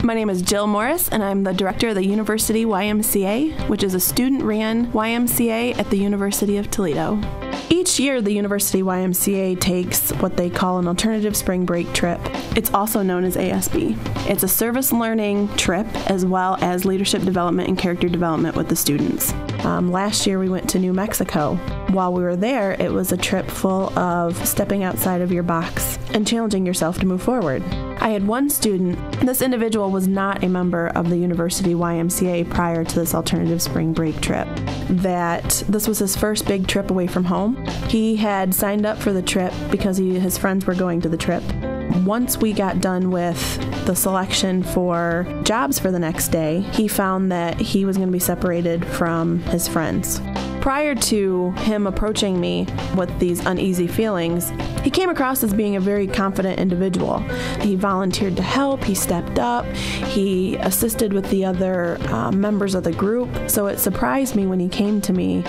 My name is Jill Morris, and I'm the director of the University YMCA, which is a student-ran YMCA at the University of Toledo. Each year, the University YMCA takes what they call an alternative spring break trip. It's also known as ASB. It's a service learning trip as well as leadership development and character development with the students. Last year, we went to New Mexico. While we were there, it was a trip full of stepping outside of your box and challenging yourself to move forward. I had one student. This individual was not a member of the University YMCA prior to this alternative spring break trip. That this was his first big trip away from home. He had signed up for the trip because his friends were going to the trip. Once we got done with the selection for jobs for the next day, he found that he was going to be separated from his friends. Prior to him approaching me with these uneasy feelings, he came across as being a very confident individual. He volunteered to help, he stepped up, he assisted with the other members of the group, so it surprised me when he came to me.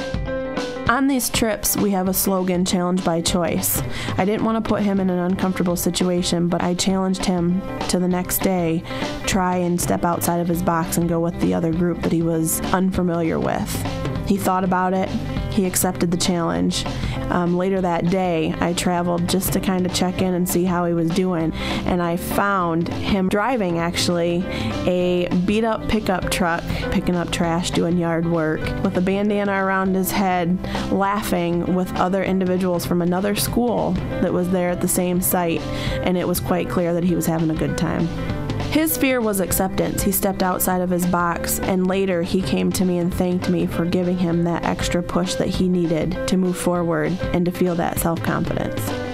On these trips, we have a slogan, challenge by choice. I didn't want to put him in an uncomfortable situation, but I challenged him to the next day, try and step outside of his box and go with the other group that he was unfamiliar with. He thought about it. He accepted the challenge. Later that day, I traveled just to kind of check in and see how he was doing, and I found him driving, actually, a beat-up pickup truck, picking up trash, doing yard work, with a bandana around his head, laughing with other individuals from another school that was there at the same site, and it was quite clear that he was having a good time. His fear was acceptance. He stepped outside of his box, and later he came to me and thanked me for giving him that extra push that he needed to move forward and to feel that self-confidence.